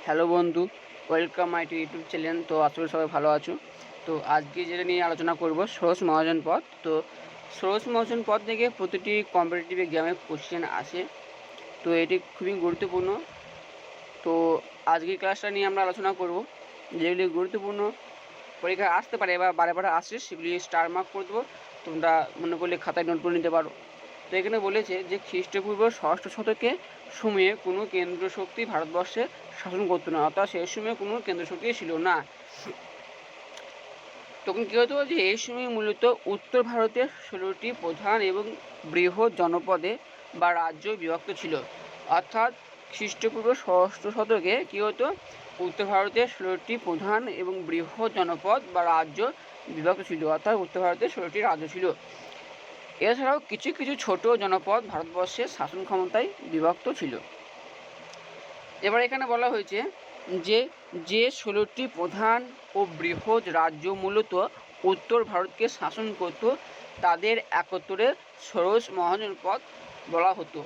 Hello বন্ধু, welcome my to YouTube channel. তো আশা করি সবাই ভালো আছো। তো আজকে যেটা নিয়ে আলোচনা করব, ষোড়শ মহাজন পদ। তো ষোড়শ মহাজন পদ থেকে প্রতিটি কম্পিটিটিভ এক্সামে কোশ্চেন আসে, তো এটি খুবই গুরুত্বপূর্ণ। তো আজকের ক্লাসটা নিয়ে আমরা আলোচনা করব যেগুলি গুরুত্বপূর্ণ পরীক্ষায় আসতে পারে বা বারে বারে আসে, সেগুলি স্টার মার্ক করে দেবো। তোমরা মনে করলে খাতায় নোট করে নিতে পারো। তো এখানে বলেছে যে খ্রিস্টপূর্ব ষষ্ঠ শতকে সময়ে কোনো কেন্দ্র শক্তি ভারতবর্ষে শাসন করতো না, অর্থাৎ সেই সময় কোনো কেন্দ্র শক্তি ছিল না। তখন কী হতো যে এই সময় মূলত উত্তর ভারতের 16টি প্রধান এবং বৃহৎ জনপদে বা রাজ্য বিভক্ত ছিল। অর্থাৎ খ্রিস্টপূর্ব ষষ্ঠ শতকে কী হতো, উত্তর ভারতের 16টি প্রধান এবং বৃহৎ জনপদ বা রাজ্য বিভক্ত ছিল, অর্থাৎ উত্তর ভারতের 16টি রাজ্য ছিল। এছাড়াও কিছু কিছু ছোট জনপদ ভারতবর্ষের শাসন ক্ষমতায় বিভক্ত ছিল। এবার এখানে বলা হয়েছে যে 16টি প্রধান ও বৃহৎ রাজ্য মূলত উত্তর ভারতকে শাসন করত, তাদের একত্রে ষোড়শ মহাজনপদ বলা হতো।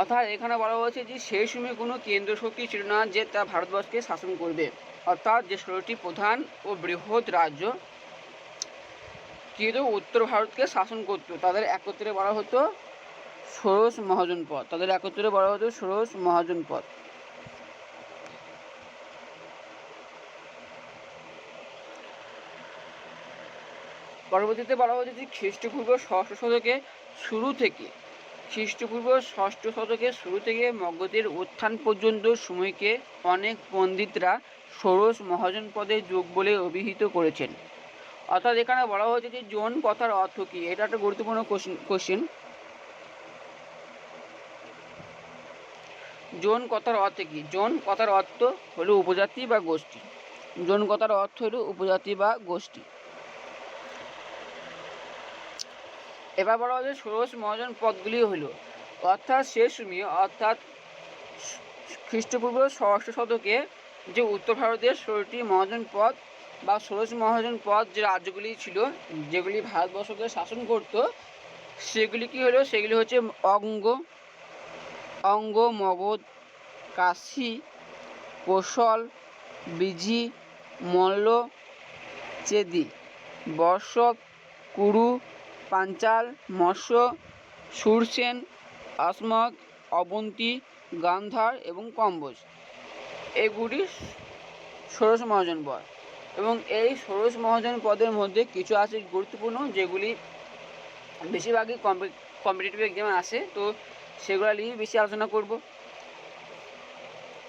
অর্থাৎ এখানে বলা হয়েছে যে সেই সময় কোনো কেন্দ্র শক্তি ছিল না যে তা ভারতবর্ষকে শাসন করবে। অর্থাৎ যে 16টি প্রধান ও বৃহৎ রাজ্য কিন্তু উত্তর ভারতকে শাসন করত, তাদের একত্রে বলা হতো ষোড়শ মহাজনপদ। তাদের একত্রে বলা হতো ষোড়শ মহাজনপদ। পরবর্তীতে বলা হয়েছে যে খ্রিস্টপূর্ব ষষ্ঠ শতকে শুরু থেকে মগধের উত্থান পর্যন্ত সময়কে অনেক পণ্ডিতরা ষোড়শ মহাজনপদের যুগ বলে অভিহিত করেছেন। অর্থাৎ এখানে বলা হয়েছে যে জোন কথার অর্থ কী, এটা একটা গুরুত্বপূর্ণ কোশ্চেন। জোন কথার অর্থ কী? জোন কথার অর্থ হলো উপজাতি বা গোষ্ঠী। জোন কথার অর্থ হলো উপজাতি বা গোষ্ঠী। এবার বলা হচ্ছে ষোড়শ মহাজন পদগুলি হলো, অর্থাৎ শেষ সময়ে, অর্থাৎ খ্রিস্টপূর্ব ষষ্ঠ শতকে যে উত্তর ভারতের 16টি মহাজন পদ বা ষোড়শ মহাজন পদ যে রাজ্যগুলি ছিল, যেগুলি ভারতবর্ষকে শাসন করত, সেগুলি কী হলো? সেগুলি হচ্ছে অঙ্গ, মগধ, কাশী, কোশল, বিজি, মল্ল, চেদি, বর্ষক, কুরু, পাঞ্চাল, মৎস্য, সুরসেন, আসমক, অবন্তী, গান্ধার এবং কম্বোজ, এগুলি ষোড়শ মহাজন পদ। এবং এই ষোড়শ মহাজন পদের মধ্যে কিছু আছে গুরুত্বপূর্ণ, যেগুলি বেশিরভাগই কম্পিটিটিভ এক্সামে আসে, তো সেগুলো নিয়ে বেশি আলোচনা করব।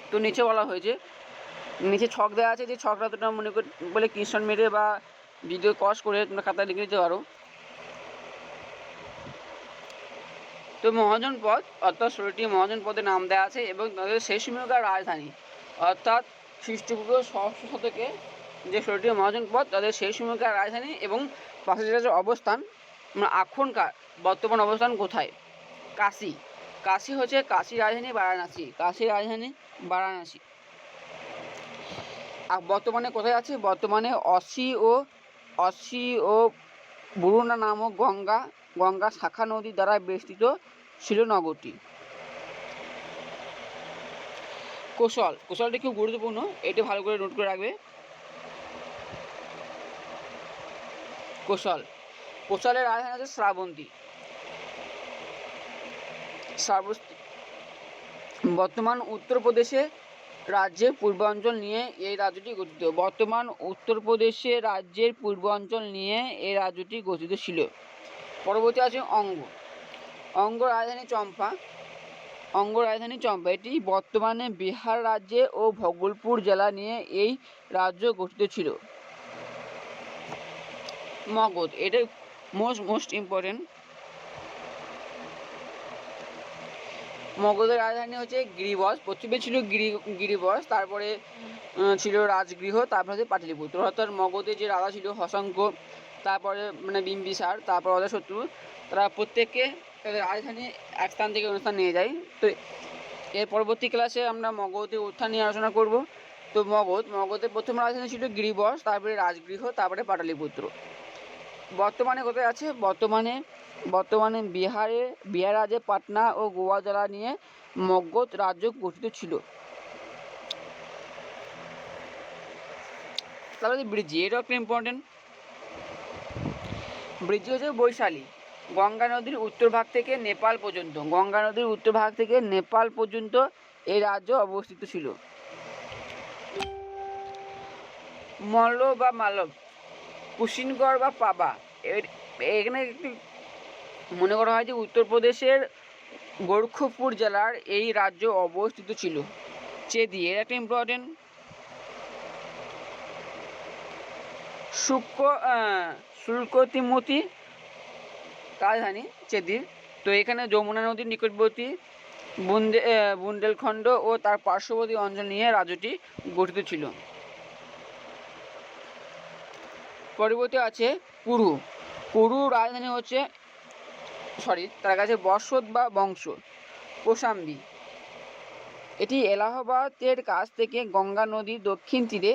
তো নিচে বলা হয়েছে, নিচে ছক দেওয়া আছে, যে ছকটা তোমরা মনে বলে কৃষ্ণ মেরে বা ভিডিও কস করে তোমরা খাতায় লিখে নিতে পারো। তো মহাজন পদ অর্থাৎ 16টি মহাজন পদের নাম দেওয়া আছে এবং তাদের সেই সময়কার রাজধানী, অর্থাৎ খ্রিস্টপূর্ব ষষ্ঠ শতকে যে 16টি মহাজন পদ তাদের সেই সময়কার রাজধানী এবং পাশে যেটা অবস্থান, এখনকার বর্তমান অবস্থান কোথায়? কাশী। কাশী হচ্ছে কাশী রাজধানী বারাণসী। কাশী রাজধানী বারাণসী। আর বর্তমানে কোথায় আছে? বর্তমানে অসি ও বুরুনা নামক গঙ্গা শাখা নদী দ্বারা বেষ্টিত ছিল নগরটি। কোশলটি খুব গুরুত্বপূর্ণ, এটি ভালো করে নোট করে রাখবে। কোশলের রাজধানী আছে শ্রাবন্তী। বর্তমান উত্তরপ্রদেশে রাজ্যের পূর্বাঞ্চল নিয়ে এই রাজ্যটি গঠিত। এই রাজ্যটি গঠিত ছিল। পরবর্তী আছে অঙ্গ রাজধানী চম্পা। এটি বর্তমানে বিহার রাজ্যে ও ভগলপুর জেলা নিয়ে এই রাজ্য গঠিত ছিল। মগধ, এটা মোস্ট ইম্পর্টেন্ট। মগধের রাজধানী হচ্ছে গিরিবস। প্রথমে ছিল গিরিবস, তারপরে ছিল রাজগৃহ, তারপরে হচ্ছে পাটলিপুত্র। অর্থাৎ মগধের যে রাজা ছিল হশঙ্ক, তারপরে বিম্বিসার, তারপর অজাশত্রু, তারা প্রত্যেককে তাদের রাজধানী এক স্থান থেকে অন্য স্থান নিয়ে যায়। তো এর পরবর্তী ক্লাসে আমরা মগধের উত্থান নিয়ে আলোচনা করব। তো মগধের প্রথম রাজধানী ছিল গিরিবস, তারপরে রাজগৃহ, তারপরে পাটলিপুত্র। বর্তমানে কোথায় আছে? বর্তমানে বিহার রাজ্যে পাটনা ও গোয়া জেলা নিয়ে মগধ রাজ্য গঠিত ছিল। তারপরে ব্রিজি, এটাও একটা ইম্পর্টেন্ট। ব্রিজি হচ্ছে বৈশালী, গঙ্গা নদীর উত্তর ভাগ থেকে নেপাল পর্যন্ত, গঙ্গা নদীর উত্তর ভাগ থেকে নেপাল পর্যন্ত এই রাজ্য অবস্থিত ছিল। মল্ল বা মালব, কুশিনগড় বা পাবা, এখানে একটি মনে করা হয় যে উত্তরপ্রদেশের গোরখপুর জেলার এই রাজ্য অবস্থিত ছিল। চেদি, এর একটা ইম্পর্টেন্ট। শুল্কতিমতি রাজধানী চেদির। তো এখানে যমুনা নদীর নিকটবর্তী বুন্দেলখণ্ড ও তার পার্শ্ববর্তী অঞ্চল নিয়ে রাজ্যটি গঠিত ছিল। পরবর্তী আছে কুরু। কুরু রাজধানী হচ্ছে তার কাছে বসত বা বংশ কোশাম্বী। এটি এলাহাবাদের কাছ থেকে গঙ্গা নদীর দক্ষিণ তীরে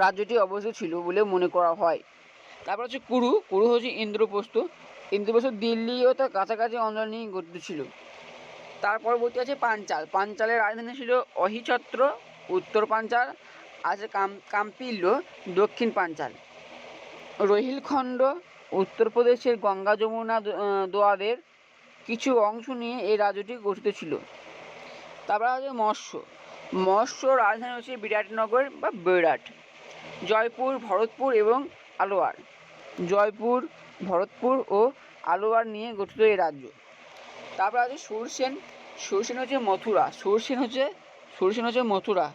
রাজ্যটি অবস্থিত ছিল বলে মনে করা হয়। তারপর হচ্ছে কুরু। কুরু হচ্ছে ইন্দ্রপ্রস্থ। ইন্দ্রপ্রস্থ দিল্লি ও তার কাছাকাছি অঞ্চল নিয়ে গঠিত ছিল। তার পরবর্তী আছে পাঞ্চাল। পাঞ্চালের রাজধানী ছিল অহিছত্র উত্তর পাঞ্চাল, আছে কাম্পিল্য দক্ষিণ পাঞ্চাল। রোহিলখণ্ড উত্তরপ্রদেশের গঙ্গা যমুনা দোয়াদের কিছু অংশ নিয়ে এই রাজ্যটি গঠিত ছিল। তারপর আছে মৎস্য। মৎস্য রাজধানী হচ্ছে বিরাটনগর বা বৈরাট। জয়পুর, ভরতপুর এবং আলোয়ার। জয়পুর, ভরতপুর ও আলোয়ার নিয়ে গঠিত এই রাজ্য। তারপর আছে সুরসেন। সুরসেন হচ্ছে মথুরা। সুরসেন হচ্ছে মথুরা,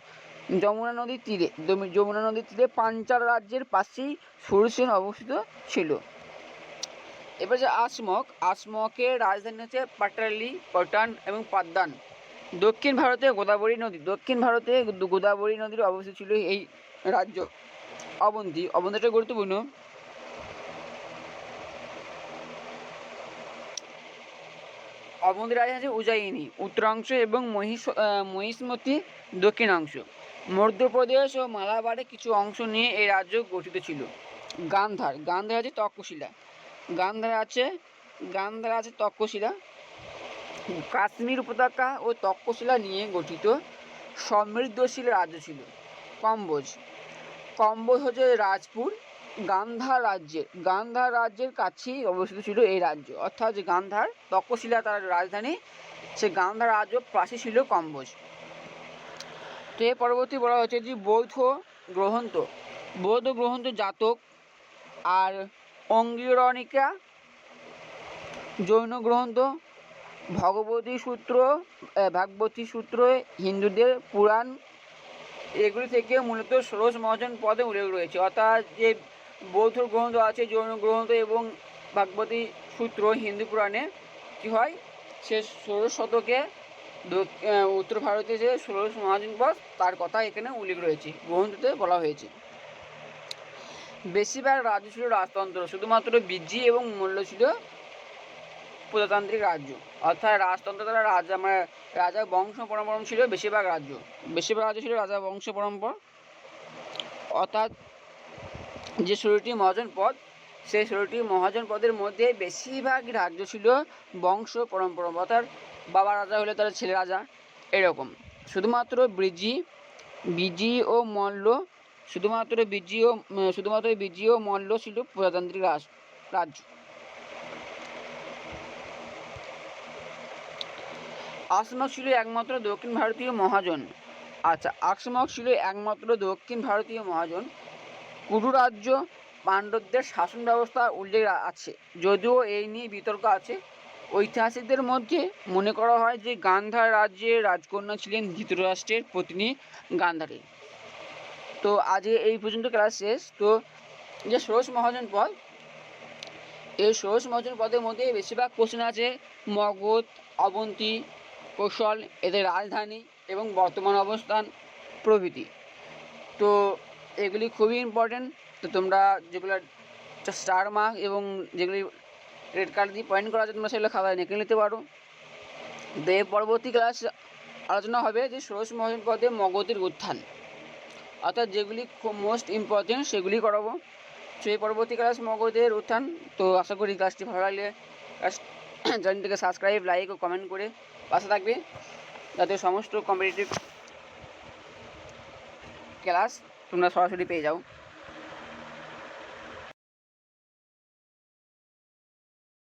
যমুনা নদীর তীরে। যমুনা নদীর তীরে পাঞ্চাল রাজ্যের পাশেই সুরসেন অবস্থিত ছিল। এবার যে আসমক। আসমকের রাজধানী হচ্ছে পাটালি, পটান এবং পাদ্দান। দক্ষিণ ভারতে গোদাবরী নদীর অবস্থিত ছিল এই রাজ্য। অবন্তী। অবন্তীটা গুরুত্বপূর্ণ। অবন্তীর রাজধানী হচ্ছে উজ্জয়িনী উত্তরাংশ এবং মহিষ্মতি দক্ষিণাংশ। মধ্যপ্রদেশ ও মালাবারের কিছু অংশ নিয়ে এই রাজ্য গঠিত ছিল। গান্ধার। গান্ধার আছে তক্ষশিলা। গান্ধার আছে তক্ষশিলা। কাশ্মীর উপত্যকা ও তক্ষশিলা নিয়ে গঠিত সমৃদ্ধশীল রাজ্য ছিল। কম্বোজ। কম্বোজ হচ্ছে রাজপুর। গান্ধার রাজ্যের কাছেই অবস্থিত ছিল এই রাজ্য, অর্থাৎ যে গান্ধার তক্ষশিলা তার রাজধানী, সে গান্ধার রাজ্য পাশে ছিল কম্বোজ। তো এর পরবর্তী বলা হচ্ছে যে বৌদ্ধ গ্রন্থ জাতক আর অঙ্গীরণিকা, জৈন গ্রন্থ ভাগবতী সূত্র, হিন্দুদের পুরাণ, এগুলি থেকে মূলত ষোড়শ মহাজন পদে উল্লেখ রয়েছে। অর্থাৎ যে বৌদ্ধ গ্রন্থ আছে, জৈন গ্রন্থ এবং ভাগবতী সূত্র হিন্দু পুরাণে কী হয়, সে ষোড়শ শতকে উত্তর ভারতে যে ষোড়শ মহাজন পদ তার কথা এখানে উল্লেখ রয়েছে, গ্রন্থতে বলা হয়েছে। বেশিরভাগ রাজ্য ছিল রাজতন্ত্র, শুধুমাত্র বিজ্জি এবং মল্ল ছিল প্রজাতান্ত্রিক রাজ্য। অর্থাৎ রাজতন্ত্র দ্বারা রাজা বংশ পরম্পরা ছিল বেশিরভাগ রাজ্য ছিল রাজা বংশ পরম্পরা। অর্থাৎ যে 16টি মহাজন পদ, সেই 16টি মহাজন পদের মধ্যে বেশিরভাগ রাজ্য ছিল বংশ পরম্পরা, অর্থাৎ বাবা রাজা হলে তার ছেলে রাজা, এরকম। শুধুমাত্র বিজি ও মল্ল ছিল প্রজাতান্ত্রিক রাজ্য। আকসমক ছিল একমাত্র দক্ষিণ ভারতীয় মহাজন। কুরু রাজ্য পাণ্ডবদের শাসন ব্যবস্থার উল্লেখ আছে, যদিও এই নিয়ে বিতর্ক আছে। ঐতিহাসিকদের মধ্যে মনে করা হয় যে গান্ধার রাজ্যের রাজকন্যা ছিলেন ধৃতরাষ্ট্রের পত্নী গান্ধারী। তো আজকে এই পর্যন্ত ক্লাস শেষ। তো যে ষোড়শ মহাজন পদ, এই ষোড়শ মহাজন পদের মধ্যে বেশিরভাগ কোশ্চেন আছে মগধ, অবন্তী, কৌশল, এদের রাজধানী এবং বর্তমান অবস্থান প্রভৃতি। তো এগুলি খুবই ইম্পর্টেন্ট। তো তোমরা যেগুলো স্টার মার্ক এবং যেগুলি রেড কার্ড দিয়ে পয়েন্ট করা আছে তোমরা সেগুলো খাতায় লিখে নিতে পারো। তো এর পরবর্তী ক্লাস আলোচনা হবে যে ষোড়শ মহাজন পদে মগধের উত্থান, অর্থাৎ যেগুলি খুব মোস্ট ইম্পর্টেন্ট সেগুলি করাবো। তো এই পরবর্তী ক্লাস মগধের উত্থান। তো আশা করি ক্লাসটি ভালো লাগলে চ্যানেলটিকে সাবস্ক্রাইব, লাইক ও কমেন্ট করে পাশে থাকবে, যাতে সমস্ত কম্পিটিটিভ ক্লাস তোমরা সরাসরি পেয়ে যাও।